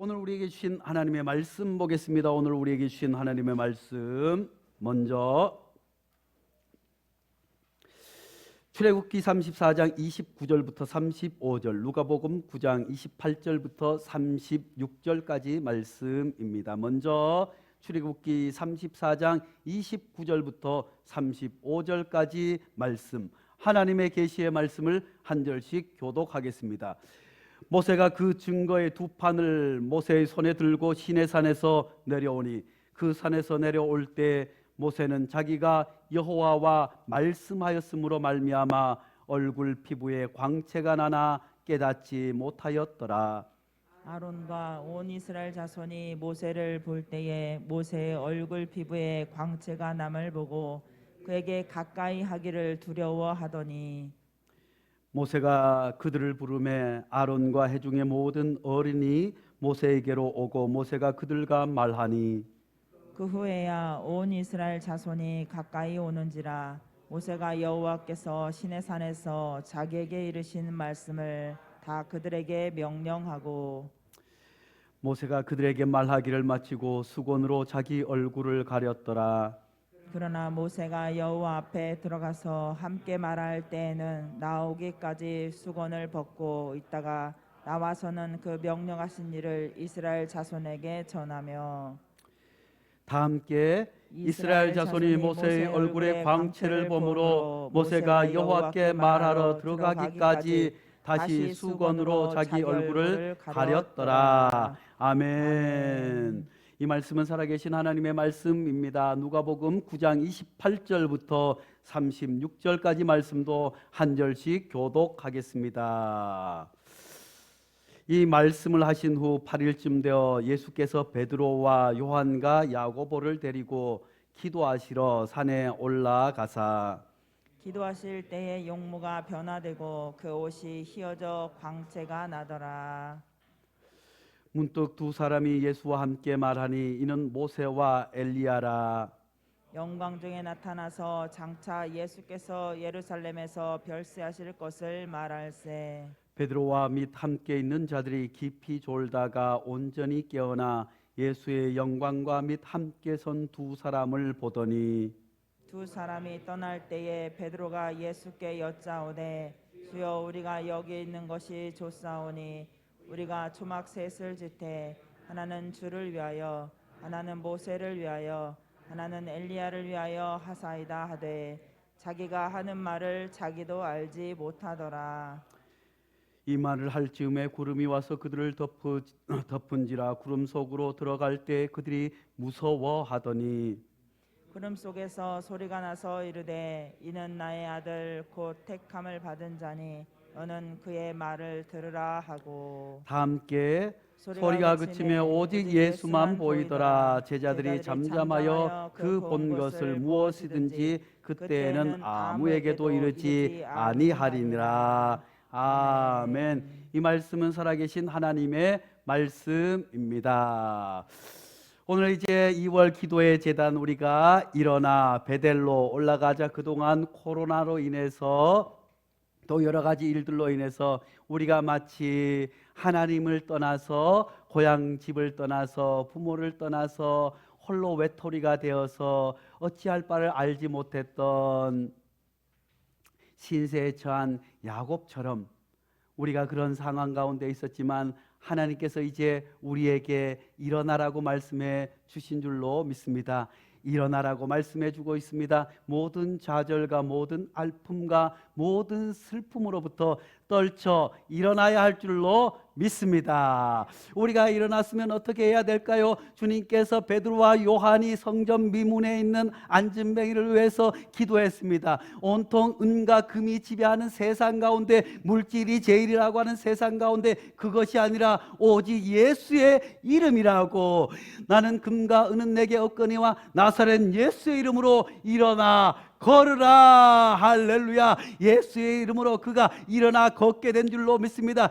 오늘 우리에게 주신 하나님의 말씀 보겠습니다. 오늘 우리에게 주신 하나님의 말씀 먼저 출애굽기 34장 29절부터 35절, 누가복음 9장 28절부터 36절까지 말씀입니다. 먼저 출애굽기 34장 29절부터 35절까지 말씀, 하나님의 계시의 말씀을 한 절씩 교독하겠습니다. 모세가 그 증거의 두 판을 모세의 손에 들고 시내산에서 내려오니 그 산에서 내려올 때 모세는 자기가 여호와와 말씀하였으므로 말미암아 얼굴 피부에 광채가 나나 깨닫지 못하였더라. 아론과 온 이스라엘 자손이 모세를 볼 때에 모세의 얼굴 피부에 광채가 남을 보고 그에게 가까이 하기를 두려워하더니 모세가 그들을 부르매 아론과 회중의 모든 어린이 모세에게로 오고 모세가 그들과 말하니 그 후에야 온 이스라엘 자손이 가까이 오는지라. 모세가 여호와께서 시내산에서 자기에게 이르신 말씀을 다 그들에게 명령하고 모세가 그들에게 말하기를 마치고 수건으로 자기 얼굴을 가렸더라. 그러나 모세가 여호와 앞에 들어가서 함께 말할 때에는 나오기까지 수건을 벗고 있다가 나와서는 그 명령하신 일을 이스라엘 자손에게 전하며 다 함께 이스라엘 자손이 모세의 얼굴에 광채를 보므로 모세가 여호와께 말하러 들어가기까지 다시 수건으로 자기 얼굴을 가렸더라. 아멘. 이 말씀은 살아계신 하나님의 말씀입니다. 누가복음 9장 28절부터 36절까지 말씀도 한 절씩 교독하겠습니다. 이 말씀을 하신 후 8일쯤 되어 예수께서 베드로와 요한과 야고보를 데리고 기도하시러 산에 올라가사 기도하실 때에 용모가 변화되고 그 옷이 휘어져 광채가 나더라. 문득 두 사람이 예수와 함께 말하니 이는 모세와 엘리야라. 영광 중에 나타나서 장차 예수께서 예루살렘에서 별세하실 것을 말할세. 베드로와 및 함께 있는 자들이 깊이 졸다가 온전히 깨어나 예수의 영광과 및 함께 선 두 사람을 보더니 두 사람이 떠날 때에 베드로가 예수께 여짜오되 주여 우리가 여기 있는 것이 좋사오니 우리가 초막 셋을 짓되 하나는 주를 위하여 하나는 모세를 위하여 하나는 엘리야를 위하여 하사이다 하되 자기가 하는 말을 자기도 알지 못하더라. 이 말을 할 즈음에 구름이 와서 그들을 덮은지라. 구름 속으로 들어갈 때 그들이 무서워하더니 구름 속에서 소리가 나서 이르되 이는 나의 아들 곧 택함을 받은 자니 너는 그의 말을 들으라 하고 다 함께 소리가 그치매 오직 예수만 보이더라. 제자들이 잠잠하여 그 본 것을 무엇이든지 그때에는 아무에게도 이르지 아니하리니라. 아멘. 이 말씀은 살아계신 하나님의 말씀입니다. 오늘 이제 2월 기도의 제단 우리가 일어나 베델로 올라가자. 그동안 코로나로 인해서 또 여러 가지 일들로 인해서 우리가 마치 하나님을 떠나서 고향 집을 떠나서 부모를 떠나서 홀로 외톨이가 되어서 어찌할 바를 알지 못했던 신세에 처한 야곱처럼 우리가 그런 상황 가운데 있었지만 하나님께서 이제 우리에게 일어나라고 말씀해 주신 줄로 믿습니다. 일어나라고 말씀해 주고 있습니다. 모든 좌절과 모든 아픔과 모든 슬픔으로부터 떨쳐 일어나야 할 줄로 믿습니다. 우리가 일어났으면 어떻게 해야 될까요? 주님께서 베드로와 요한이 성전 미문에 있는 안진뱅이를 위해서 기도했습니다. 온통 은과 금이 지배하는 세상 가운데, 물질이 제일이라고 하는 세상 가운데 그것이 아니라 오직 예수의 이름이라고, 나는 금과 은은 내게 없거니와 나사렛 예수의 이름으로 일어나 걸으라. 할렐루야. 예수의 이름으로 그가 일어나 걷게 된 줄로 믿습니다.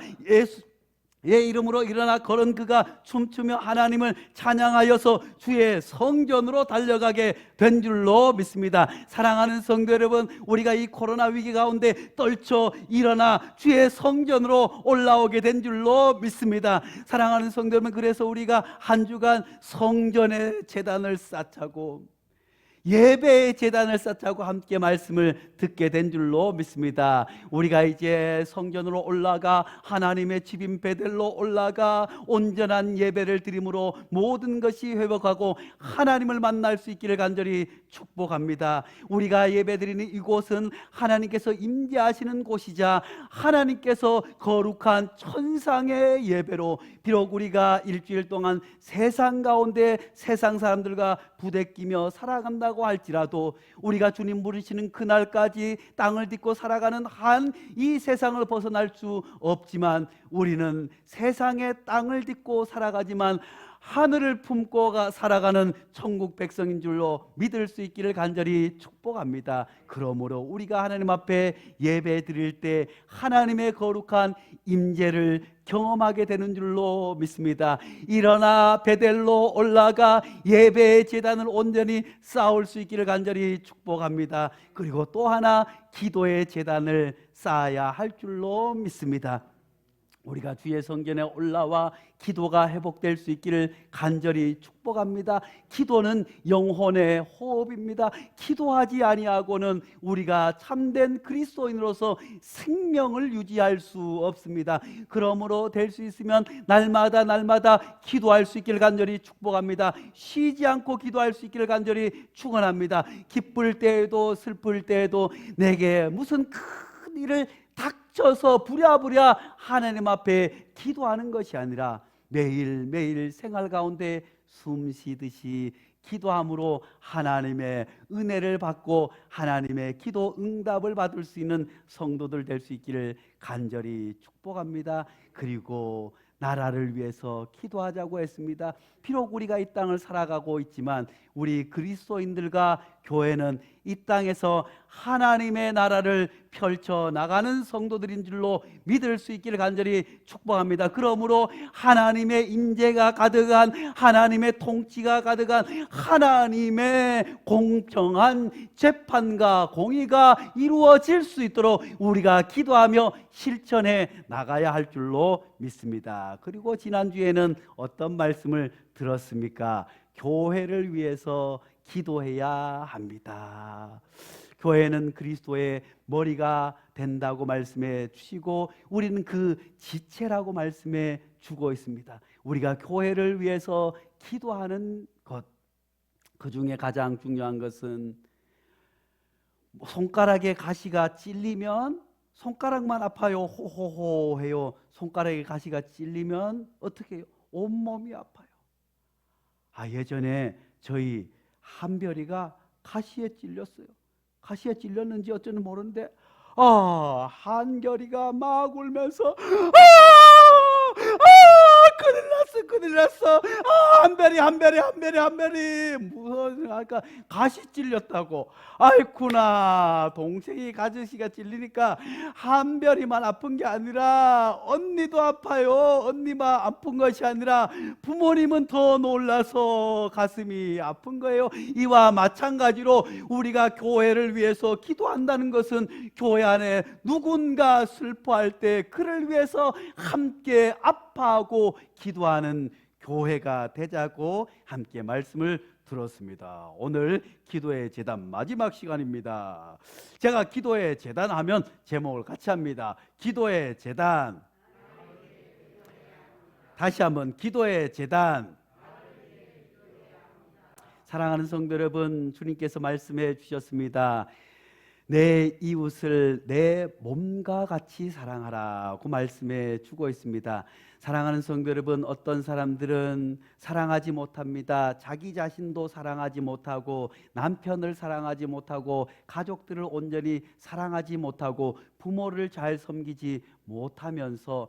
이름으로 일어나 걸은 그가 춤추며 하나님을 찬양하여서 주의 성전으로 달려가게 된 줄로 믿습니다. 사랑하는 성도 여러분, 우리가 이 코로나 위기 가운데 떨쳐 일어나 주의 성전으로 올라오게 된 줄로 믿습니다. 사랑하는 성도 여러분, 그래서 우리가 한 주간 성전의 제단을 쌓자고 예배의 제단을 쌓자고 함께 말씀을 듣게 된 줄로 믿습니다. 우리가 이제 성전으로 올라가 하나님의 집인 베델로 올라가 온전한 예배를 드림으로 모든 것이 회복하고 하나님을 만날 수 있기를 간절히 축복합니다. 우리가 예배드리는 이곳은 하나님께서 임재하시는 곳이자 하나님께서 거룩한 천상의 예배로, 비록 우리가 일주일 동안 세상 가운데 세상 사람들과 부대끼며 살아간다고 할지라도 우리가 주님 부르시는 그날까지 땅을 딛고 살아가는 한 이 세상을 벗어날 수 없지만, 우리는 세상의 땅을 딛고 살아가지만 하늘을 품고 살아가는 천국 백성인 줄로 믿을 수 있기를 간절히 축복합니다. 그러므로 우리가 하나님 앞에 예배 드릴 때 하나님의 거룩한 임재를 경험하게 되는 줄로 믿습니다. 일어나 베델로 올라가 예배의 제단을 온전히 쌓을 수 있기를 간절히 축복합니다. 그리고 또 하나 기도의 제단을 쌓아야 할 줄로 믿습니다. 우리가 주의 성전에 올라와 기도가 회복될 수 있기를 간절히 축복합니다. 기도는 영혼의 호흡입니다. 기도하지 아니하고는 우리가 참된 그리스도인으로서 생명을 유지할 수 없습니다. 그러므로 될 수 있으면 날마다 기도할 수 있기를 간절히 축복합니다. 쉬지 않고 기도할 수 있기를 간절히 축원합니다. 기쁠 때에도 슬플 때에도 내게 무슨 큰 일을 닥쳐서 부랴부랴 하나님 앞에 기도하는 것이 아니라 매일매일 생활 가운데 숨 쉬듯이 기도함으로 하나님의 은혜를 받고 하나님의 기도 응답을 받을 수 있는 성도들 될 수 있기를 간절히 축복합니다. 그리고 나라를 위해서 기도하자고 했습니다. 비록 우리가 이 땅을 살아가고 있지만 우리 그리스도인들과 교회는 이 땅에서 하나님의 나라를 펼쳐나가는 성도들인 줄로 믿을 수 있기를 간절히 축복합니다. 그러므로 하나님의 임재가 가득한, 하나님의 통치가 가득한, 하나님의 공평한 재판과 공의가 이루어질 수 있도록 우리가 기도하며 실천해 나가야 할 줄로 믿습니다. 그리고 지난주에는 어떤 말씀을 들었습니까? 교회를 위해서 기도해야 합니다. 교회는 그리스도의 머리가 된다고 말씀해 주시고 우리는 그 지체라고 말씀해 주고 있습니다. 우리가 교회를 위해서 기도하는 것, 그 중에 가장 중요한 것은 손가락에 가시가 찔리면 손가락만 아파요? 호호호 해요. 손가락에 가시가 찔리면 어떻게 해요? 온몸이 아파요. 예전에 저희 한별이가 가시에 찔렸어요. 가시에 찔렸는지 어쩌는 모르는데 한결이가 막 울면서 큰일 났어 한별이 무슨 아까 가시 찔렸다고. 아이쿠나, 동생이 가시가 찔리니까 한별이만 아픈 게 아니라 언니도 아파요. 언니만 아픈 것이 아니라 부모님은 더 놀라서 가슴이 아픈 거예요. 이와 마찬가지로 우리가 교회를 위해서 기도한다는 것은 교회 안에 누군가 슬퍼할 때 그를 위해서 함께 아파하고 기도하는 교회가 되자고 함께 말씀을 들었습니다. 오늘 기도의 제단 마지막 시간입니다. 제가 기도의 제단 하면 제목을 같이 합니다. 기도의 제단. 다시 한번 기도의 제단. 사랑하는 성도 여러분, 주님께서 말씀해 주셨습니다. 내 이웃을 내 몸과 같이 사랑하라고 말씀해 주고 있습니다. 사랑하는 성도 여러분, 어떤 사람들은 사랑하지 못합니다. 자기 자신도 사랑하지 못하고 남편을 사랑하지 못하고 가족들을 온전히 사랑하지 못하고 부모를 잘 섬기지 못하면서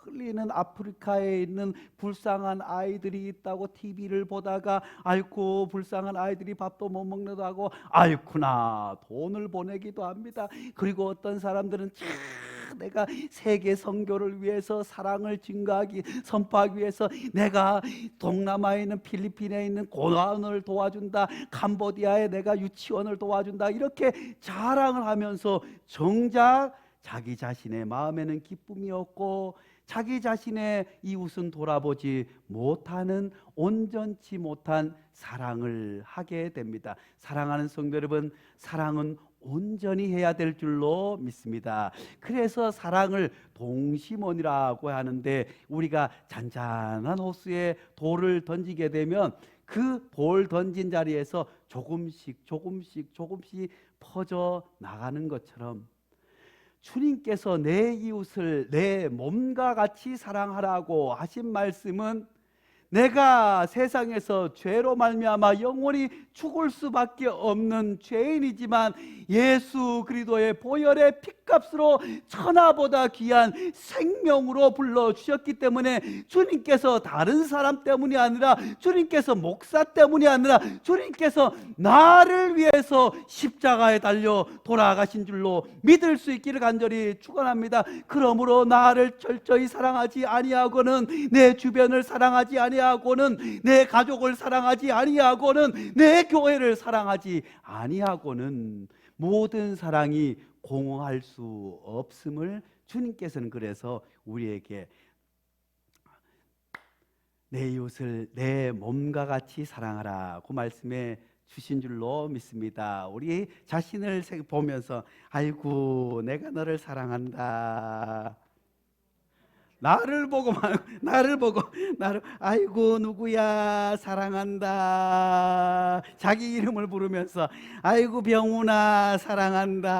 흘리는 아프리카에 있는 불쌍한 아이들이 있다고 TV를 보다가 아이고 불쌍한 아이들이 밥도 못 먹는다고 아이쿠나 돈을 보내기도 합니다. 그리고 어떤 사람들은 참 내가 세계 선교를 위해서 사랑을 선포하기 위해서 내가 동남아에 있는 필리핀에 있는 고아원을 도와준다, 캄보디아에 내가 유치원을 도와준다, 이렇게 자랑을 하면서 정작 자기 자신의 마음에는 기쁨이 없고 자기 자신의 이웃은 돌아보지 못하는 온전치 못한 사랑을 하게 됩니다. 사랑하는 성도 여러분, 사랑은 온전히 해야 될 줄로 믿습니다. 그래서 사랑을 동심원이라고 하는데, 우리가 잔잔한 호수에 돌을 던지게 되면 그 돌 던진 자리에서 조금씩 퍼져 나가는 것처럼 주님께서 내 이웃을 내 몸과 같이 사랑하라고 하신 말씀은, 내가 세상에서 죄로 말미암아 영원히 죽을 수밖에 없는 죄인이지만 예수 그리스도의 보혈의 피값으로 천하보다 귀한 생명으로 불러주셨기 때문에, 주님께서 다른 사람 때문이 아니라, 주님께서 목사 때문이 아니라 주님께서 나를 위해서 십자가에 달려 돌아가신 줄로 믿을 수 있기를 간절히 축원합니다. 그러므로 나를 철저히 사랑하지 아니하고는, 내 주변을 사랑하지 아니하고는, 내 가족을 사랑하지 아니하고는, 내 교회를 사랑하지 아니하고는 모든 사랑이 공허할 수 없음을 주님께서는 그래서 우리에게 내 이웃을 내 몸과 같이 사랑하라고 말씀해 주신 줄로 믿습니다. 우리 자신을 보면서 아이고 내가 너를 사랑한다, 나를 보고 아이고 누구야 사랑한다, 자기 이름을 부르면서 아이고 병훈아 사랑한다.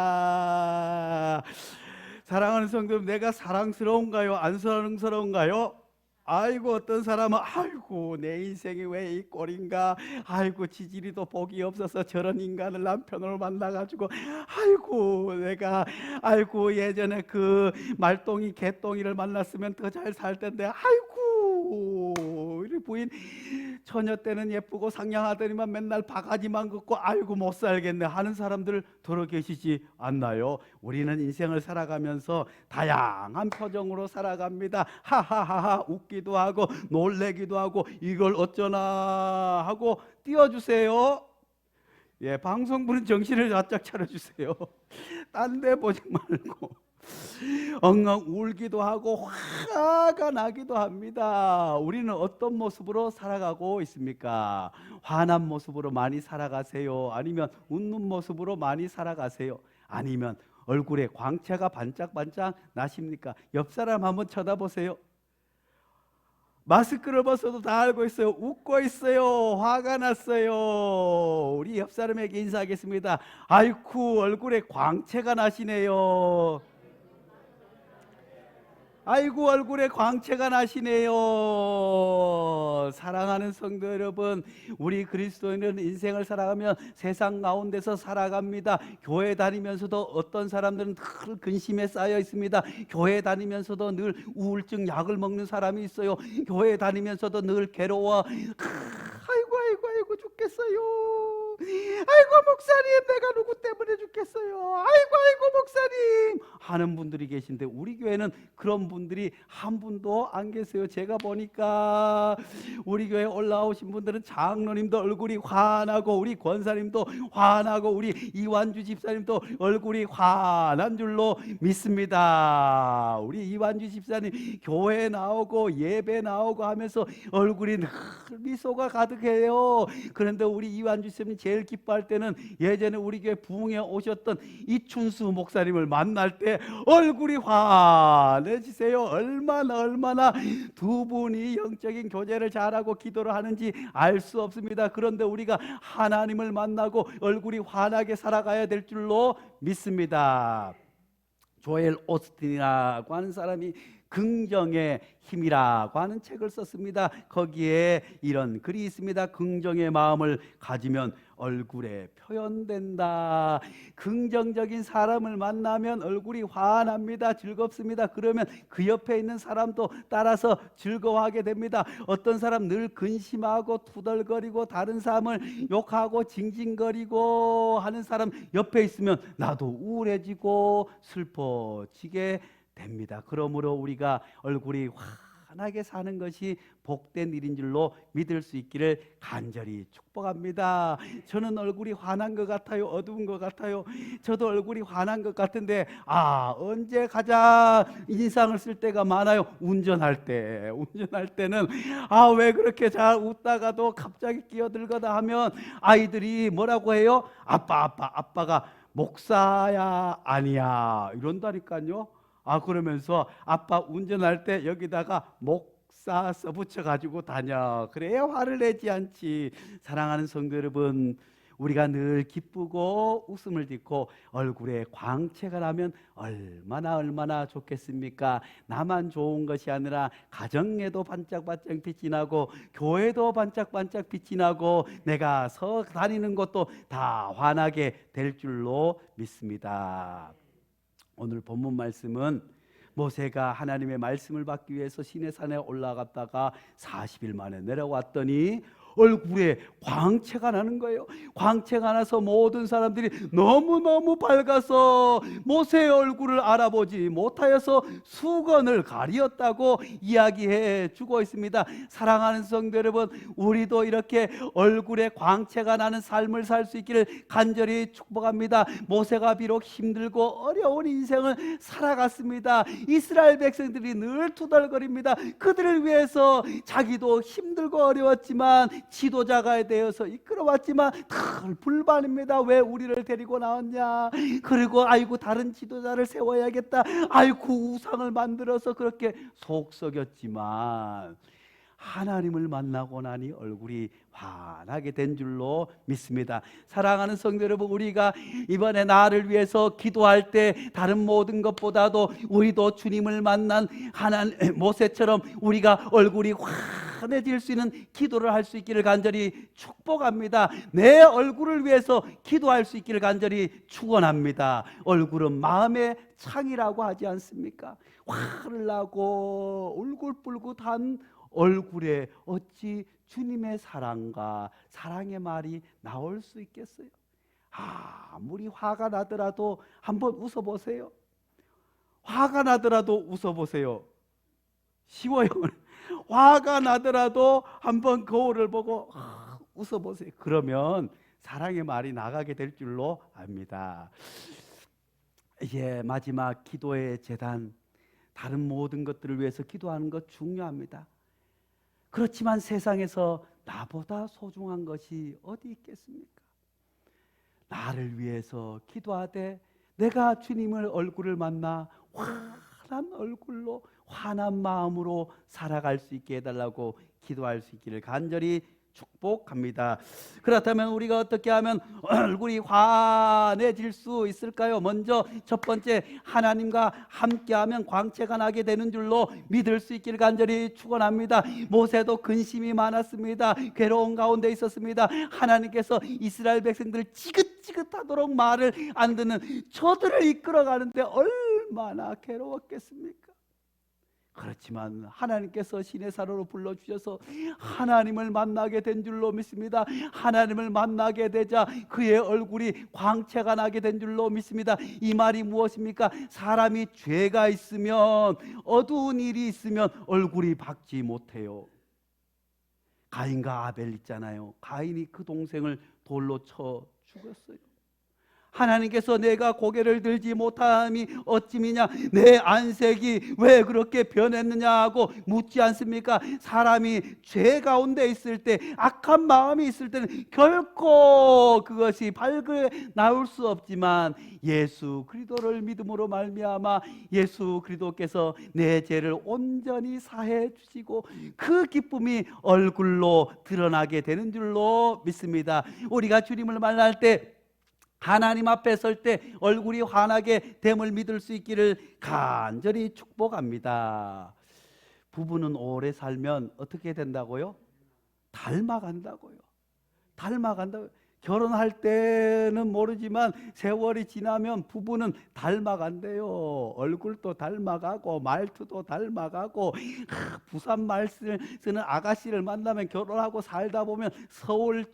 사랑하는 성도, 내가 사랑스러운가요? 안 사랑스러운가요? 아이고 어떤 사람은 아이고 내 인생이 왜 이 꼴인가, 아이고 지지리도 복이 없어서 저런 인간을 남편으로 만나가지고, 아이고 내가 아이고 예전에 그 말똥이 개똥이를 만났으면 더 잘 살 텐데, 아이고 우리 부인 처녀 때는 예쁘고 상냥하더니만 맨날 바가지만 긋고 아이고 못 살겠네 하는 사람들 들어 계시지 않나요? 우리는 인생을 살아가면서 다양한 표정으로 살아갑니다. 하하하하 웃기도 하고 놀래기도 하고 이걸 어쩌나 하고 띄워주세요. 예, 방송부는 정신을 바짝 차려주세요. 딴 데 보지 말고 엉엉 울기도 하고 화가 나기도 합니다. 우리는 어떤 모습으로 살아가고 있습니까? 화난 모습으로 많이 살아가세요? 아니면 웃는 모습으로 많이 살아가세요? 아니면 얼굴에 광채가 반짝반짝 나십니까? 옆 사람 한번 쳐다보세요. 마스크를 벗어도 다 알고 있어요. 웃고 있어요. 화가 났어요. 우리 옆 사람에게 인사하겠습니다. 아이쿠 얼굴에 광채가 나시네요. 아이고 얼굴에 광채가 나시네요. 사랑하는 성도 여러분, 우리 그리스도인은 인생을 살아가면 세상 가운데서 살아갑니다. 교회 다니면서도 어떤 사람들은 늘 근심에 쌓여 있습니다. 교회 다니면서도 늘 우울증 약을 먹는 사람이 있어요. 교회 다니면서도 늘 괴로워. 아이고 죽겠어요. 아이고 목사님 내가 누구 때문에 죽겠어요. 아이고 목사님 하는 분들이 계신데, 우리 교회는 그런 분들이 한 분도 안 계세요. 제가 보니까 우리 교회 올라오신 분들은 장로님도 얼굴이 환하고, 우리 권사님도 환하고, 우리 이완주 집사님도 얼굴이 환한 줄로 믿습니다. 우리 이완주 집사님 교회 나오고 예배 나오고 하면서 얼굴이 늘 미소가 가득해요. 그런데 우리 이완주 집사님 제일 기뻐할 때는 예전에 우리 교회 부흥에 오셨던 이춘수 목사님을 만날 때 얼굴이 환해지세요. 얼마나 두 분이 영적인 교제를 잘하고 기도를 하는지 알 수 없습니다. 그런데 우리가 하나님을 만나고 얼굴이 환하게 살아가야 될 줄로 믿습니다. 조엘 오스틴이라고 하는 사람이 긍정의 힘이라고 하는 책을 썼습니다. 거기에 이런 글이 있습니다. 긍정의 마음을 가지면 얼굴에 표현된다. 긍정적인 사람을 만나면 얼굴이 환합니다. 즐겁습니다. 그러면 그 옆에 있는 사람도 따라서 즐거워하게 됩니다. 어떤 사람 늘 근심하고 투덜거리고 다른 사람을 욕하고 징징거리고 하는 사람 옆에 있으면 나도 우울해지고 슬퍼지게 됩니다. 그러므로 우리가 얼굴이 환하게 사는 것이 복된 일인 줄로 믿을 수 있기를 간절히 축복합니다. 저는 얼굴이 환한 것 같아요? 어두운 것 같아요? 저도 얼굴이 환한 것 같은데 언제 가장 인상을 쓸 때가 많아요? 운전할 때. 운전할 때는 왜 그렇게 잘 웃다가도 갑자기 끼어들거나 하면 아이들이 뭐라고 해요? 아빠가 목사야 아니야 이런다니까요. 그러면서 아빠 운전할 때 여기다가 목사 써붙여가지고 다녀. 그래야 화를 내지 않지. 사랑하는 성도 여러분, 우리가 늘 기쁘고 웃음을 짓고 얼굴에 광채가 나면 얼마나 좋겠습니까? 나만 좋은 것이 아니라 가정에도 반짝반짝 빛이 나고 교회도 반짝반짝 빛이 나고 내가 다니는 곳도 다 환하게 될 줄로 믿습니다. 오늘 본문 말씀은 모세가 하나님의 말씀을 받기 위해서 시내산에 올라갔다가 40일 만에 내려왔더니 얼굴에 광채가 나는 거예요. 광채가 나서 모든 사람들이 너무너무 밝아서 모세의 얼굴을 알아보지 못하여서 수건을 가리었다고 이야기해 주고 있습니다. 사랑하는 성도 여러분, 우리도 이렇게 얼굴에 광채가 나는 삶을 살 수 있기를 간절히 축복합니다. 모세가 비록 힘들고 어려운 인생을 살아갔습니다. 이스라엘 백성들이 늘 투덜거립니다. 그들을 위해서 자기도 힘들고 어려웠지만 지도자가 되어서 이끌어왔지만 늘 불만입니다. 왜 우리를 데리고 나왔냐? 그리고 다른 지도자를 세워야겠다. 우상을 만들어서 그렇게 속 썩였지만 하나님을 만나고 나니 얼굴이 환하게 된 줄로 믿습니다. 사랑하는 성도 여러분, 우리가 이번에 나를 위해서 기도할 때 다른 모든 것보다도 우리도 주님을 만난 모세처럼 우리가 얼굴이 환해질 수 있는 기도를 할 수 있기를 간절히 축복합니다. 내 얼굴을 위해서 기도할 수 있기를 간절히 축원합니다. 얼굴은 마음의 창이라고 하지 않습니까? 화를 나고 울긋불긋한 얼굴에 어찌 주님의 사랑과 사랑의 말이 나올 수 있겠어요? 아무리 화가 나더라도 한번 웃어보세요. 화가 나더라도 웃어보세요. 쉬워요. 화가 나더라도 한번 거울을 보고 웃어보세요. 그러면 사랑의 말이 나가게 될 줄로 압니다. 마지막 기도의 제단, 다른 모든 것들을 위해서 기도하는 것 중요합니다. 그렇지만 세상에서 나보다 소중한 것이 어디 있겠습니까? 나를 위해서 기도하되 내가 주님의 얼굴을 만나 환한 얼굴로 환한 마음으로 살아갈 수 있게 해달라고 기도할 수 있기를 간절히 축복합니다. 그렇다면 우리가 어떻게 하면 얼굴이 환해질 수 있을까요? 먼저 첫 번째, 하나님과 함께하면 광채가 나게 되는 줄로 믿을 수 있기를 간절히 축원합니다. 모세도 근심이 많았습니다. 괴로운 가운데 있었습니다. 하나님께서 이스라엘 백성들을 지긋지긋하도록 말을 안 듣는 저들을 이끌어가는데 얼마나 괴로웠겠습니까? 그렇지만 하나님께서 시내산으로 불러주셔서 하나님을 만나게 된 줄로 믿습니다. 하나님을 만나게 되자 그의 얼굴이 광채가 나게 된 줄로 믿습니다. 이 말이 무엇입니까? 사람이 죄가 있으면, 어두운 일이 있으면 얼굴이 밝지 못해요. 가인과 아벨 있잖아요. 가인이 그 동생을 돌로 쳐 죽었어요. 하나님께서 내가 고개를 들지 못함이 어찌미냐, 내 안색이 왜 그렇게 변했느냐 하고 묻지 않습니까? 사람이 죄 가운데 있을 때, 악한 마음이 있을 때는 결코 그것이 밝게 나올 수 없지만 예수 그리스도를 믿음으로 말미암아 예수 그리스도께서 내 죄를 온전히 사해 주시고 그 기쁨이 얼굴로 드러나게 되는 줄로 믿습니다. 우리가 주님을 만날 때, 하나님 앞에 설 때 얼굴이 환하게 됨을 믿을 수 있기를 간절히 축복합니다. 부부는 오래 살면 어떻게 된다고요? 닮아간다고요. 닮아간다고요. 결혼할 때는 모르지만 세월이 지나면 부부는 닮아간대요. 얼굴도 닮아가고 말투도 닮아가고, 부산 말 쓰는 아가씨를 만나면 결혼하고 살다 보면 서울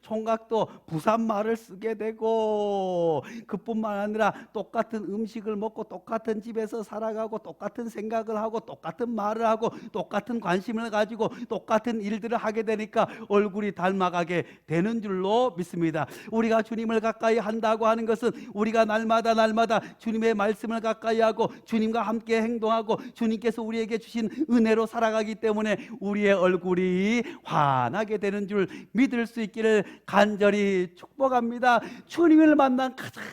총각도 부산 말을 쓰게 되고, 그뿐만 아니라 똑같은 음식을 먹고 똑같은 집에서 살아가고 똑같은 생각을 하고 똑같은 말을 하고 똑같은 관심을 가지고 똑같은 일들을 하게 되니까 얼굴이 닮아가게 되는 줄로 믿습니다. 우리가 주님을 가까이 한다고 하는 것은 우리가 날마다 주님의 말씀을 가까이 하고 주님과 함께 행동하고 주님께서 우리에게 주신 은혜로 살아가기 때문에 우리의 얼굴이 환하게 되는 줄 믿을 수 있기를 간절히 축복합니다. 주님을 만난 가장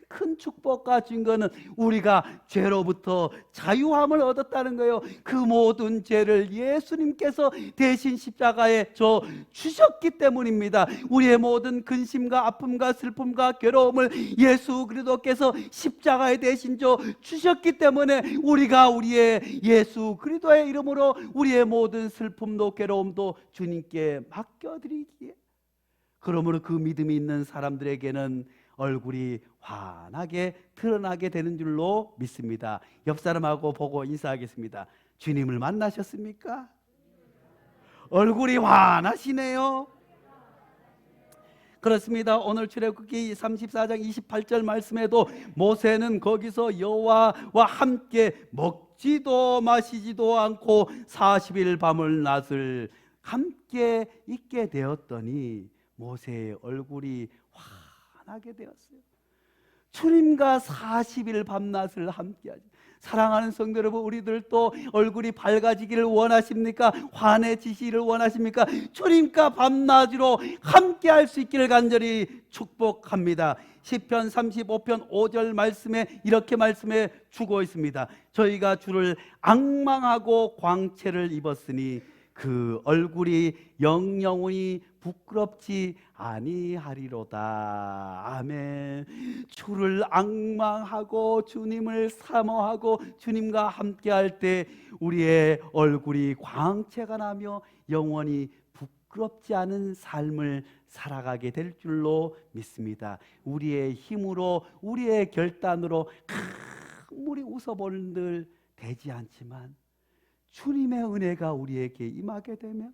큰 축복과 증거는 우리가 죄로부터 자유함을 얻었다는 거예요. 그 모든 죄를 예수님께서 대신 십자가에 져 주셨기 때문입니다. 우리의 모든 근심과 아픔과 슬픔과 괴로움을 예수 그리스도께서 십자가에 대신 져 주셨기 때문에 우리가 우리의 예수 그리스도의 이름으로 우리의 모든 슬픔도 괴로움도 주님께 맡겨드리기에, 그러므로 그 믿음이 있는 사람들에게는 얼굴이 환하게 드러나게 되는 줄로 믿습니다. 옆 사람하고 보고 인사하겠습니다. 주님을 만나셨습니까? 얼굴이 환하시네요. 그렇습니다. 오늘 출애굽기 34장 28절 말씀에도 모세는 거기서 여호와와 함께 먹지도 마시지도 않고 40일 밤을 낮을 함께 있게 되었더니 모세의 얼굴이 환하게 되었어요. 주님과 40일 밤낮을 함께하지. 사랑하는 성도 여러분, 우리들도 얼굴이 밝아지기를 원하십니까? 환해지시기를 원하십니까? 주님과 밤낮으로 함께할 수 있기를 간절히 축복합니다. 시편 35편 5절 말씀에 이렇게 말씀해 주고 있습니다. 저희가 주를 앙망하고 광채를 입었으니 그 얼굴이 영영원히 부끄럽지 아니하리로다. 아멘. 주를 앙망하고 주님을 사모하고 주님과 함께할 때 우리의 얼굴이 광채가 나며 영원히 부끄럽지 않은 삶을 살아가게 될 줄로 믿습니다. 우리의 힘으로 우리의 결단으로 아무리 웃어본들 되지 않지만 주님의 은혜가 우리에게 임하게 되면,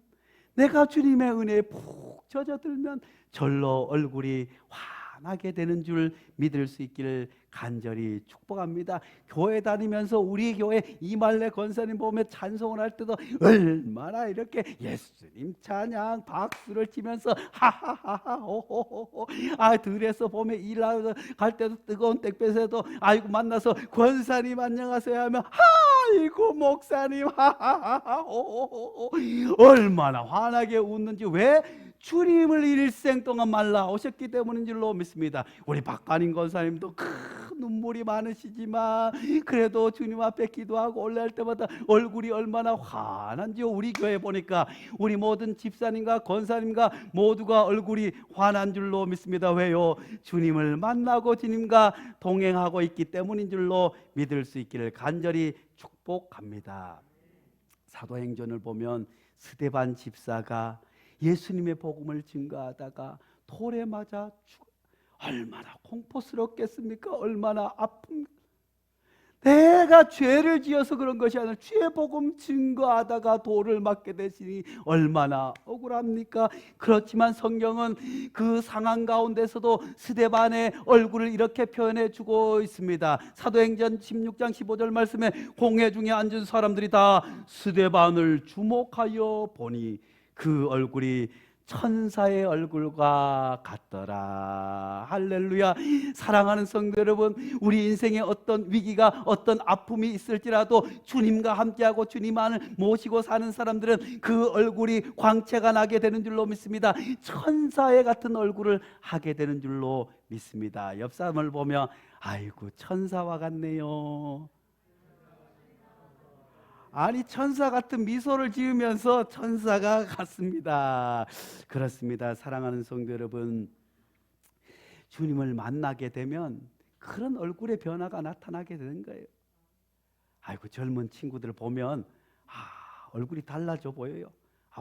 내가 주님의 은혜에 푹 젖어들면 절로 얼굴이 환하게 되는 줄 믿을 수 있기를 간절히 축복합니다. 교회 다니면서 우리 교회 이말래 권사님 보면 찬송을 할 때도 얼마나 이렇게 예수님 찬양 박수를 치면서 하하하하 호호호호, 들에서 보면 일하러 갈 때도 뜨거운 택배에서도 아이고 만나서 권사님 안녕하세요 하면 아이고 목사님 하하하하 호호호호, 얼마나 환하게 웃는지. 왜? 주님을 일생 동안 말라 오셨기 때문인 줄로 믿습니다. 우리 박관인 권사님도 눈물이 많으시지만 그래도 주님 앞에 기도하고 올라갈 때마다 얼굴이 얼마나 환한지요. 우리 교회 보니까 우리 모든 집사님과 권사님과 모두가 얼굴이 환한 줄로 믿습니다. 왜요? 주님을 만나고 주님과 동행하고 있기 때문인 줄로 믿을 수 있기를 간절히 축복합니다. 사도행전을 보면 스데반 집사가 예수님의 복음을 증거하다가 돌에 맞아 얼마나 공포스럽겠습니까? 얼마나 아픈, 내가 죄를 지어서 그런 것이 아니라 주의 복음 증거하다가 돌을 맞게 되시니 얼마나 억울합니까? 그렇지만 성경은 그 상황 가운데서도 스데반의 얼굴을 이렇게 표현해 주고 있습니다. 사도행전 16장 15절 말씀에 공회 중에 앉은 사람들이 다 스데반을 주목하여 보니 그 얼굴이 천사의 얼굴과 같더라. 할렐루야. 사랑하는 성도 여러분, 우리 인생에 어떤 위기가 어떤 아픔이 있을지라도 주님과 함께하고 주님만을 모시고 사는 사람들은 그 얼굴이 광채가 나게 되는 줄로 믿습니다. 천사의 같은 얼굴을 하게 되는 줄로 믿습니다. 옆 사람을 보며 아이고 천사와 같네요. 아니 천사 같은 미소를 지으면서 천사가 같습니다. 그렇습니다. 사랑하는 성도 여러분, 주님을 만나게 되면 그런 얼굴의 변화가 나타나게 되는 거예요. 아이고 젊은 친구들 보면 얼굴이 달라져 보여요.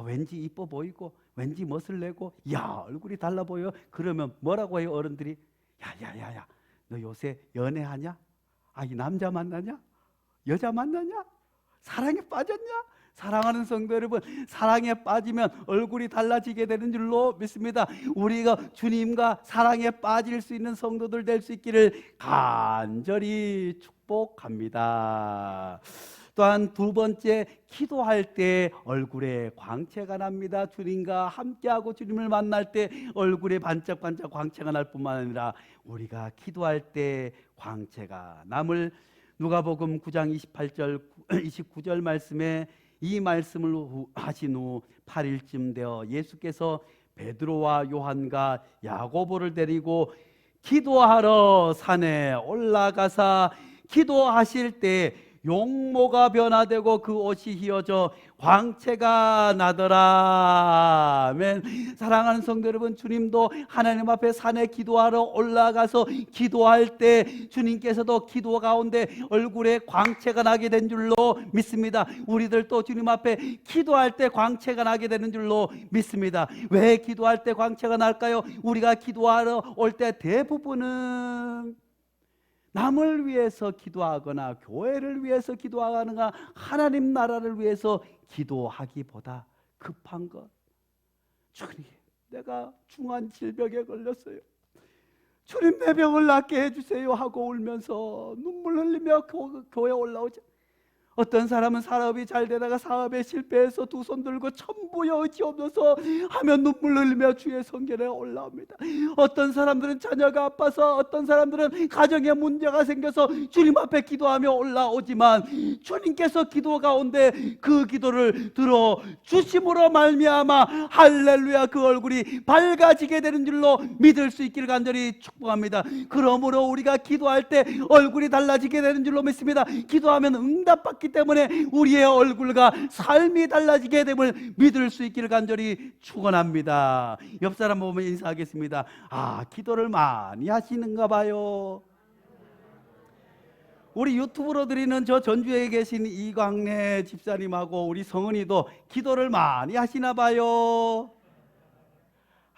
왠지 이뻐 보이고 왠지 멋을 내고 야 얼굴이 달라 보여. 그러면 뭐라고 해요 어른들이? 야야야야 너 요새 연애하냐? 이 남자 만나냐? 여자 만나냐? 사랑에 빠졌냐? 사랑하는 성도 여러분, 사랑에 빠지면 얼굴이 달라지게 되는 줄로 믿습니다. 우리가 주님과 사랑에 빠질 수 있는 성도들 될 수 있기를 간절히 축복합니다. 또한 두 번째, 기도할 때 얼굴에 광채가 납니다. 주님과 함께하고 주님을 만날 때 얼굴에 반짝반짝 광채가 날 뿐만 아니라 우리가 기도할 때 광채가 남을 누가복음 9장 28절 29절 말씀에 이 말씀을 하신 후 8일쯤 되어 예수께서 베드로와 요한과 야고보를 데리고 기도하러 산에 올라가사 기도하실 때 용모가 변화되고 그 옷이 휘어져 광채가 나더라. 아멘. 사랑하는 성도 여러분, 주님도 하나님 앞에 산에 기도하러 올라가서 기도할 때 주님께서도 기도 가운데 얼굴에 광채가 나게 된 줄로 믿습니다. 우리들도 주님 앞에 기도할 때 광채가 나게 되는 줄로 믿습니다. 왜 기도할 때 광채가 날까요? 우리가 기도하러 올 때 대부분은 남을 위해서 기도하거나 교회를 위해서 기도하거나 하나님 나라를 위해서 기도하기보다 급한 것, 주님 내가 중한 질병에 걸렸어요, 주님 내 병을 낫게 해주세요 하고 울면서 눈물 흘리며 교회에 올라오죠. 어떤 사람은 사업이 잘 되다가 사업에 실패해서 두 손 들고 천부여 의지 없어서 하면 눈물 흘리며 주의 성전에 올라옵니다. 어떤 사람들은 자녀가 아파서, 어떤 사람들은 가정에 문제가 생겨서 주님 앞에 기도하며 올라오지만 주님께서 기도 가운데 그 기도를 들어 주심으로 말미암아 할렐루야 그 얼굴이 밝아지게 되는 줄로 믿을 수 있기를 간절히 축복합니다. 그러므로 우리가 기도할 때 얼굴이 달라지게 되는 줄로 믿습니다. 기도하면 응답받기 때문에 우리의 얼굴과 삶이 달라지게 됨을 믿을 수 있기를 간절히 축원합니다. 옆 사람 보면 인사하겠습니다. 기도를 많이 하시는가 봐요. 우리 유튜브로 드리는 저 전주에 계신 이광래 집사님하고 우리 성은이도 기도를 많이 하시나 봐요.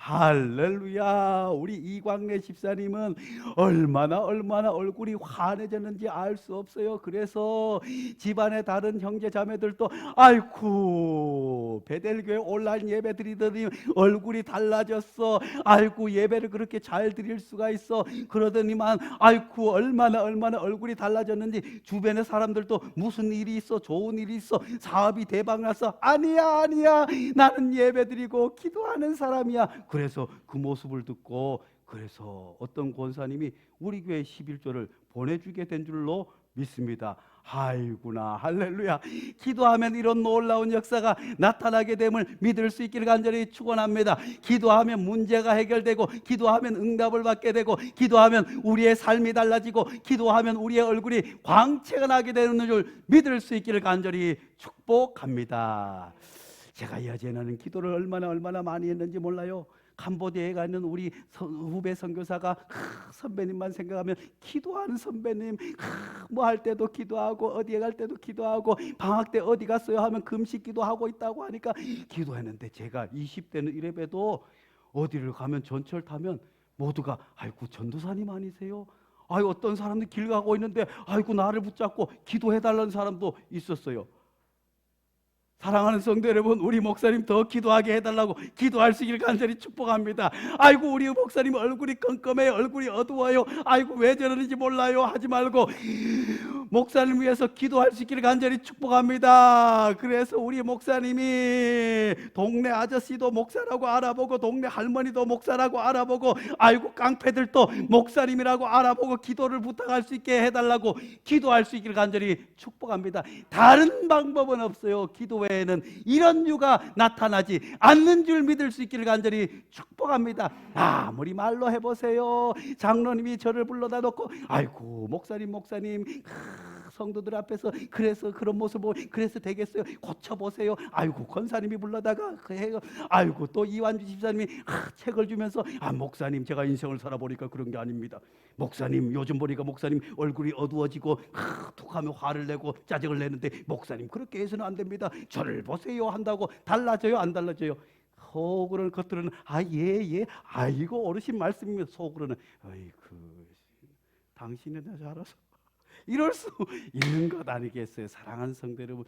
할렐루야. 우리 이광래 집사님은 얼마나 얼굴이 환해졌는지 알 수 없어요. 그래서 집안의 다른 형제 자매들도 아이고 베델교회 온라인 예배 드리더니 얼굴이 달라졌어, 아이고 예배를 그렇게 잘 드릴 수가 있어 그러더니만 아이고 얼마나 얼굴이 달라졌는지 주변의 사람들도 무슨 일이 있어, 좋은 일이 있어, 사업이 대박났어, 아니야 나는 예배 드리고 기도하는 사람이야. 그래서 그 모습을 듣고 그래서 어떤 권사님이 우리 교회 11조를 보내주게 된 줄로 믿습니다. 아이구나 할렐루야. 기도하면 이런 놀라운 역사가 나타나게 됨을 믿을 수 있기를 간절히 축원합니다. 기도하면 문제가 해결되고, 기도하면 응답을 받게 되고, 기도하면 우리의 삶이 달라지고, 기도하면 우리의 얼굴이 광채가 나게 되는 줄 믿을 수 있기를 간절히 축복합니다. 제가 예전에는 기도를 얼마나 많이 했는지 몰라요. 캄보디아에 가 있는 우리 후배 선교사가 선배님만 생각하면 기도하는 선배님, 뭐 할 때도 기도하고 어디에 갈 때도 기도하고 방학 때 어디 갔어요 하면 금식 기도하고 있다고 하니까 기도했는데, 제가 20대는 이래봬도 어디를 가면 전철 타면 모두가 아이고 전도사님 아니세요? 어떤 사람들 길 가고 있는데 아이고 나를 붙잡고 기도해달라는 사람도 있었어요. 사랑하는 성도 여러분, 우리 목사님 더 기도하게 해달라고 기도할 수 있기를 간절히 축복합니다. 아이고 우리 목사님 얼굴이 껌껌해요, 얼굴이 어두워요, 아이고 왜 저러는지 몰라요 하지 말고 목사님 위해서 기도할 수 있기를 간절히 축복합니다. 그래서 우리 목사님이 동네 아저씨도 목사라고 알아보고 동네 할머니도 목사라고 알아보고 아이고 깡패들도 목사님이라고 알아보고 기도를 부탁할 수 있게 해달라고 기도할 수 있기를 간절히 축복합니다. 다른 방법은 없어요. 기도 외에는 이런 이유가 나타나지 않는 줄 믿을 수 있기를 간절히 축복합니다. 아무리 말로 해보세요. 장로님이 저를 불러다 놓고 아이고 목사님 성도들 앞에서 그래서 그런 모습 보고 그래서 되겠어요? 고쳐보세요. 아이고 권사님이 불러다가 그 해요. 아이고 또 이완주 집사님이 책을 주면서 목사님 제가 인생을 살아보니까 그런 게 아닙니다. 목사님 요즘 보니까 목사님 얼굴이 어두워지고 툭하면 화를 내고 짜증을 내는데 목사님 그렇게 해서는 안 됩니다. 저를 보세요 한다고 달라져요 안 달라져요? 속으로는 겉으로는 예예 아이고 어르신 말씀이면 속으로는 어이구 당신은 잘 알아서 이럴 수 있는 것 아니겠어요? 사랑하는 성도 여러분,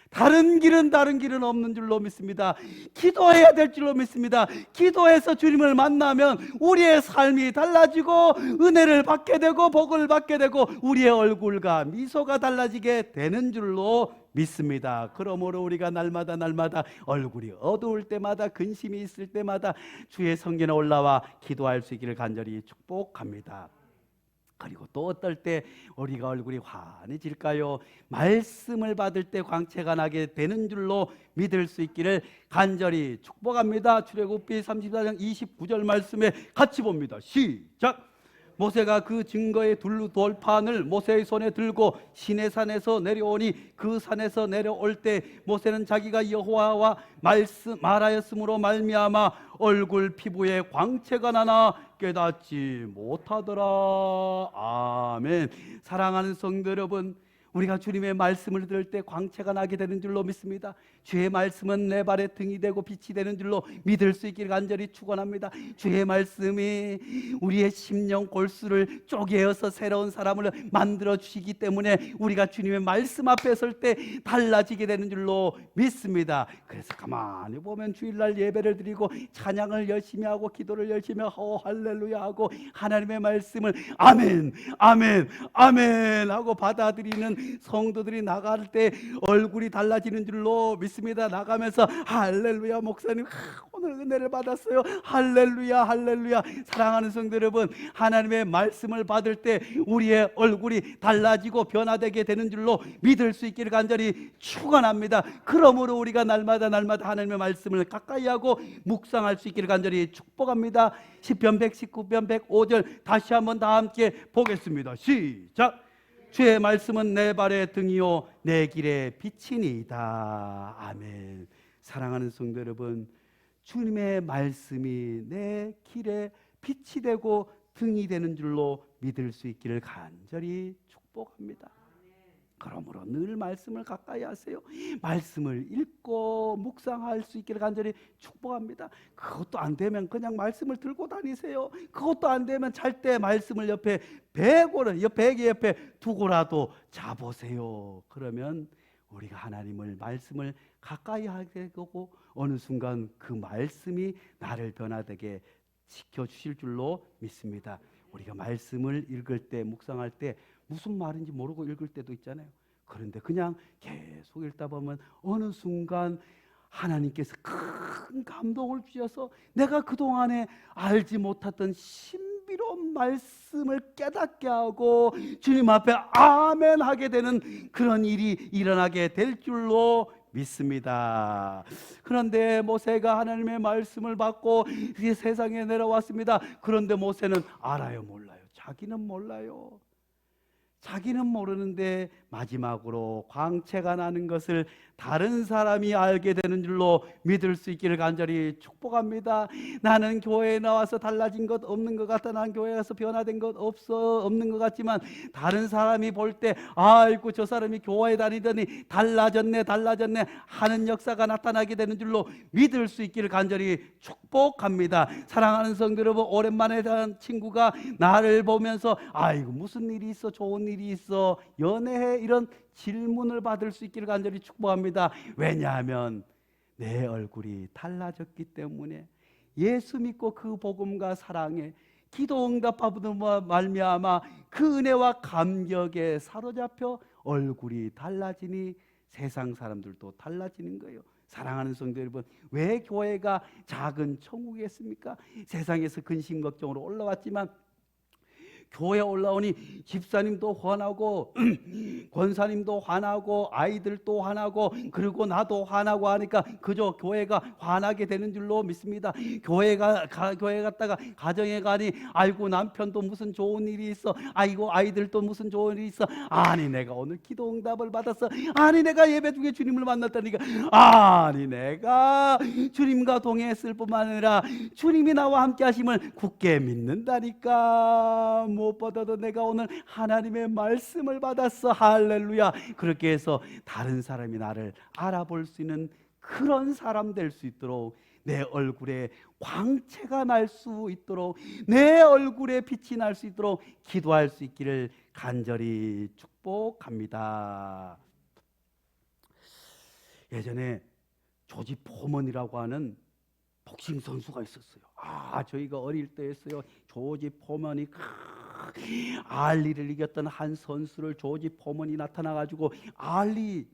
다른 길은 없는 줄로 믿습니다. 기도해야 될 줄로 믿습니다. 기도해서 주님을 만나면 우리의 삶이 달라지고 은혜를 받게 되고 복을 받게 되고 우리의 얼굴과 미소가 달라지게 되는 줄로 믿습니다. 그러므로 우리가 날마다 얼굴이 어두울 때마다 근심이 있을 때마다 주의 성전에 올라와 기도할 수 있기를 간절히 축복합니다. 그리고 또 어떨 때 우리가 얼굴이 환해질까요? 말씀을 받을 때 광채가 나게 되는 줄로 믿을 수 있기를 간절히 축복합니다. 출애굽기 34장 29절 말씀에 같이 봅니다. 시작! 모세가 그 증거의 돌판을 모세의 손에 들고 시내산에서 내려오니 그 산에서 내려올 때 모세는 자기가 여호와와 말하였으므로 말미암아 얼굴 피부에 광채가 나나 깨닫지 못하더라. 아멘. 사랑하는 성도 여러분, 우리가 주님의 말씀을 들을 때 광채가 나게 되는 줄로 믿습니다. 주의 말씀은 내 발의 등이 되고 빛이 되는 줄로 믿을 수 있기를 간절히 축원합니다. 주의 말씀이 우리의 심령 골수를 쪼개어서 새로운 사람을 만들어 주시기 때문에 우리가 주님의 말씀 앞에 설 때 달라지게 되는 줄로 믿습니다. 그래서 가만히 보면 주일날 예배를 드리고 찬양을 열심히 하고 기도를 열심히 하고 할렐루야 하고 하나님의 말씀을 아멘 아멘 아멘 하고 받아들이는 성도들이 나갈 때 얼굴이 달라지는 줄로 믿습니다. 나가면서 할렐루야 목사님 오늘 은혜를 받았어요. 할렐루야 할렐루야. 사랑하는 성도 여러분, 하나님의 말씀을 받을 때 우리의 얼굴이 달라지고 변화되게 되는 줄로 믿을 수 있기를 간절히 축원합니다. 그러므로 우리가 날마다 하나님의 말씀을 가까이 하고 묵상할 수 있기를 간절히 축복합니다. 시편 119편 105절 다시 한번 다 함께 보겠습니다. 시작! 주의 말씀은 내 발의 등이요 내 길의 빛이니이다. 아멘. 사랑하는 성도 여러분, 주님의 말씀이 내 길의 빛이 되고 등이 되는 줄로 믿을 수 있기를 간절히 축복합니다. 그러므로 늘 말씀을 가까이 하세요. 말씀을 읽고 묵상할 수 있기를 간절히 축복합니다. 그것도 안 되면 그냥 말씀을 들고 다니세요. 그것도 안 되면 잘 때 말씀을 옆에 베개 옆에 두고라도 자보세요. 그러면 우리가 하나님을 말씀을 가까이 하게 되고 어느 순간 그 말씀이 나를 변화되게 지켜주실 줄로 믿습니다. 우리가 말씀을 읽을 때 묵상할 때 무슨 말인지 모르고 읽을 때도 있잖아요. 그런데 그냥 계속 읽다 보면 어느 순간 하나님께서 큰 감동을 주셔서 내가 그동안에 알지 못했던 신비로운 말씀을 깨닫게 하고 주님 앞에 아멘 하게 되는 그런 일이 일어나게 될 줄로 믿습니다. 그런데 모세가 하나님의 말씀을 받고 이 세상에 내려왔습니다. 그런데 모세는 알아요 몰라요? 자기는 몰라요. 자기는 모르는데 마지막으로 광채가 나는 것을 다른 사람이 알게 되는 줄로 믿을 수 있기를 간절히 축복합니다. 나는 교회에 나와서 달라진 것 없는 것 같다. 난 교회에 가서 변화된 것 없는 것 같지만 다른 사람이 볼 때 아이고 저 사람이 교회에 다니더니 달라졌네 하는 역사가 나타나게 되는 줄로 믿을 수 있기를 간절히 축복합니다. 사랑하는 성도 여러분, 오랜만에 산 친구가 나를 보면서 아이고 무슨 일이 있어, 좋은 일이 있어, 연애해, 이런 질문을 받을 수 있기를 간절히 축복합니다. 왜냐하면 내 얼굴이 달라졌기 때문에 예수 믿고 그 복음과 사랑에 기도 응답받은 말미암아 그 은혜와 감격에 사로잡혀 얼굴이 달라지니 세상 사람들도 달라지는 거예요. 사랑하는 성도 여러분, 왜 교회가 작은 천국이겠습니까? 세상에서 근심 걱정으로 올라왔지만 교회 올라오니 집사님도 화나고 권사님도 화나고 아이들도 화나고 그리고 나도 화나고 하니까 그저 교회가 화나게 되는 줄로 믿습니다. 교회 갔다가 가정에 가니 아이고 남편도 무슨 좋은 일이 있어, 아이고 아이들도 무슨 좋은 일이 있어, 아니 내가 오늘 기도 응답을 받았어, 아니 내가 예배 중에 주님을 만났다니까, 아니 내가 주님과 동행했을 뿐만 아니라 주님이 나와 함께 하심을 굳게 믿는다니까, 무엇보다도 내가 오늘 하나님의 말씀을 받았어, 할렐루야. 그렇게 해서 다른 사람이 나를 알아볼 수 있는 그런 사람 될 수 있도록, 내 얼굴에 광채가 날 수 있도록, 내 얼굴에 빛이 날 수 있도록 기도할 수 있기를 간절히 축복합니다. 예전에 조지 포먼이라고 하는 복싱 선수가 있었어요. 저희가 어릴 때 했어요. 조지 포먼이 알리를 이겼던 한 선수를 조지 포먼이 나타나가지고, 알리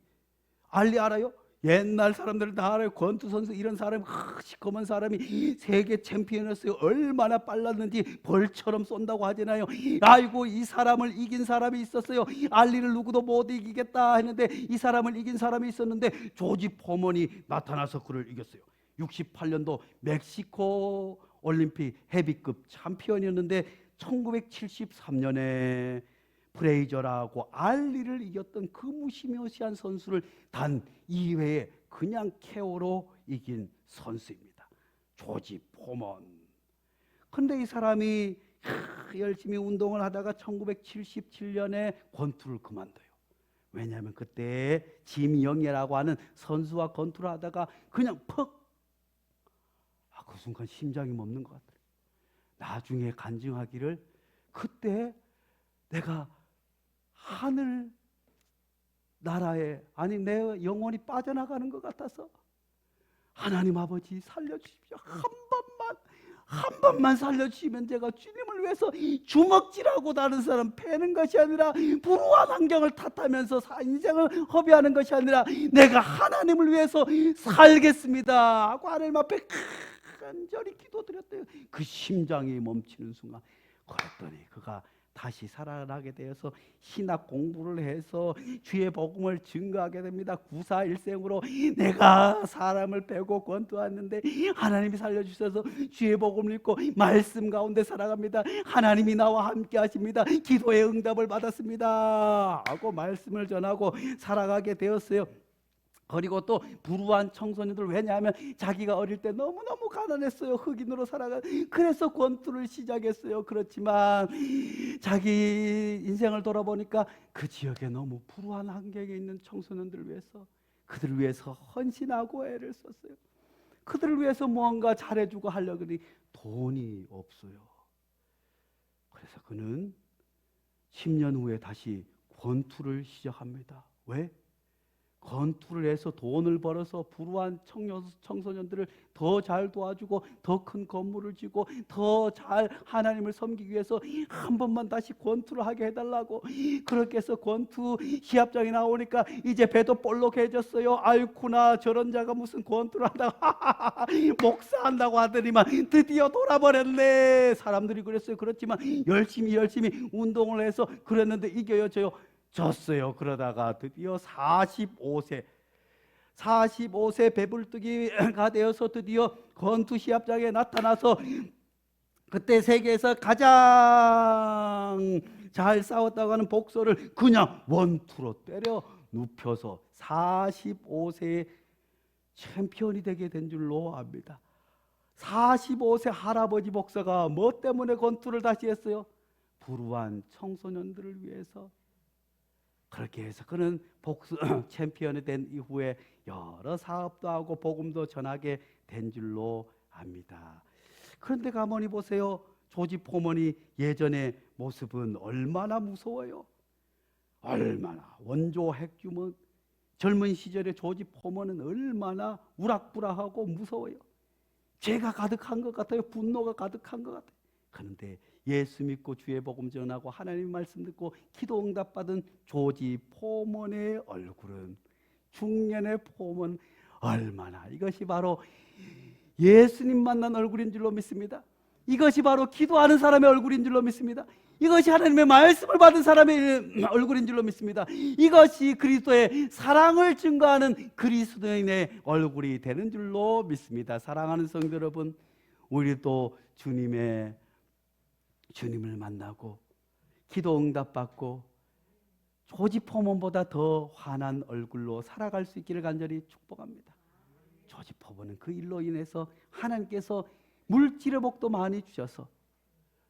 알아요? 옛날 사람들은 다 알아요. 권투 선수 이런 사람이, 시커먼 사람이 세계 챔피언이었어요. 얼마나 빨랐는지 벌처럼 쏜다고 하잖아요. 아이고 이 사람을 이긴 사람이 있었어요. 알리를 누구도 못 이기겠다 했는데 이 사람을 이긴 사람이 있었는데 조지 포먼이 나타나서 그를 이겼어요. 68년도 멕시코 올림픽 헤비급 챔피언이었는데 1973년에 프레이저라고 알리를 이겼던 그 무시무시한 선수를 단 2회에 그냥 KO로 이긴 선수입니다. 조지 포먼. 근데 이 사람이 열심히 운동을 하다가 1977년에 권투를 그만둬요. 왜냐하면 그때 짐 영예라고 하는 선수와 권투를 하다가 그냥 그 순간 심장이 멎는 것 같아요. 나중에 간증하기를, 그때 내가 하늘 나라에, 아니 내 영혼이 빠져나가는 것 같아서 하나님 아버지 살려주십시오. 한 번만 살려주시면 제가 주님을 위해서 주먹질하고 다른 사람 패는 것이 아니라, 불우한 환경을 탓하면서 인생을 허비하는 것이 아니라 내가 하나님을 위해서 살겠습니다 하고 하나님 앞에 간절히 기도드렸대요. 그 심장이 멈추는 순간, 그랬더니 그가 다시 살아나게 되어서 신학 공부를 해서 주의 복음을 증거하게 됩니다. 구사일생으로 내가 사람을 패고 권투했는데 하나님이 살려주셔서 주의 복음을 읽고 말씀 가운데 살아갑니다. 하나님이 나와 함께 하십니다. 기도의 응답을 받았습니다 하고 말씀을 전하고 살아가게 되었어요. 그리고 또 불우한 청소년들, 왜냐하면 자기가 어릴 때 너무너무 가난했어요. 흑인으로 살아가, 그래서 권투를 시작했어요. 그렇지만 자기 인생을 돌아보니까 그 지역에 너무 불우한 환경에 있는 청소년들을 위해서, 그들을 위해서 헌신하고 애를 썼어요. 그들을 위해서 무언가 잘해주고 하려고 하니 돈이 없어요. 그래서 그는 10년 후에 다시 권투를 시작합니다. 왜? 권투를 해서 돈을 벌어서 불우한 청소년들을 더 잘 도와주고 더 큰 건물을 지고 더 잘 하나님을 섬기기 위해서 한 번만 다시 권투를 하게 해달라고. 그렇게 해서 권투 시합장에 나오니까 이제 배도 볼록해졌어요. 아이쿠나, 저런 자가 무슨 권투를 한다고 목사한다고 하더니만 드디어 돌아버렸네. 사람들이 그랬어요. 그렇지만 열심히 운동을 해서 그랬는데 이겨요, 졌어요. 그러다가 드디어 45세 배불뚝이가 되어서 드디어 권투 시합장에 나타나서, 그때 세계에서 가장 잘 싸웠다고 하는 복서를 그냥 원투로 때려 눕혀서 45세의 챔피언이 되게 된 줄로 압니다. 45세 할아버지 복서가 뭐 때문에 권투를 다시 했어요? 불우한 청소년들을 위해서. 그렇게 해서 그는 챔피언이 된 이후에 여러 사업도 하고 복음도 전하게 된 줄로 압니다. 그런데 가만히 보세요. 조지 포먼이 예전의 모습은 얼마나 무서워요. 얼마나 원조 핵주먹, 젊은 시절의 조지 포먼은 얼마나 우락부락하고 무서워요. 죄가 가득한 것 같아요. 분노가 가득한 것 같아요. 그런데 예수 믿고 주의 복음 전하고 하나님 말씀 듣고 기도 응답 받은 조지 포먼의 얼굴은, 중년의 포먼, 얼마나, 이것이 바로 예수님 만난 얼굴인 줄로 믿습니다. 이것이 바로 기도하는 사람의 얼굴인 줄로 믿습니다. 이것이 하나님의 말씀을 받은 사람의 얼굴인 줄로 믿습니다. 이것이 그리스도의 사랑을 증거하는 그리스도인의 얼굴이 되는 줄로 믿습니다. 사랑하는 성도 여러분, 우리도 주님을 만나고 기도 응답받고 조지 포먼보다 더 환한 얼굴로 살아갈 수 있기를 간절히 축복합니다. 조지 포먼은 그 일로 인해서 하나님께서 물질의 복도 많이 주셔서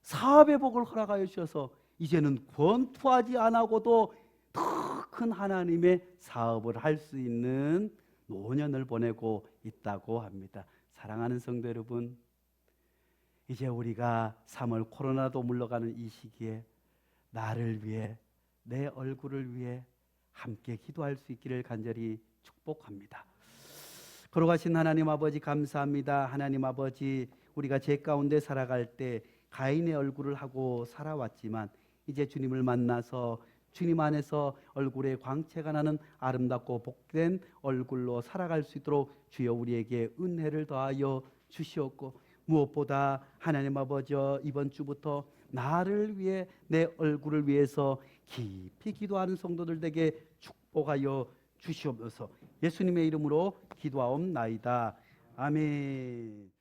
사업의 복을 허락하여 주셔서 이제는 권투하지 않아고도 더 큰 하나님의 사업을 할 수 있는 노년을 보내고 있다고 합니다. 사랑하는 성도 여러분, 이제 우리가 3월 코로나도 물러가는 이 시기에 나를 위해, 내 얼굴을 위해 함께 기도할 수 있기를 간절히 축복합니다. 걸어가신 하나님 아버지 감사합니다. 하나님 아버지, 우리가 죄 가운데 살아갈 때 가인의 얼굴을 하고 살아왔지만 이제 주님을 만나서 주님 안에서 얼굴에 광채가 나는 아름답고 복된 얼굴로 살아갈 수 있도록 주여 우리에게 은혜를 더하여 주시옵고, 무엇보다 하나님 아버지 이번 주부터 나를 위해, 내 얼굴을 위해서 깊이 기도하는 성도들에게 축복하여 주시옵소서. 예수님의 이름으로 기도하옵나이다. 아멘.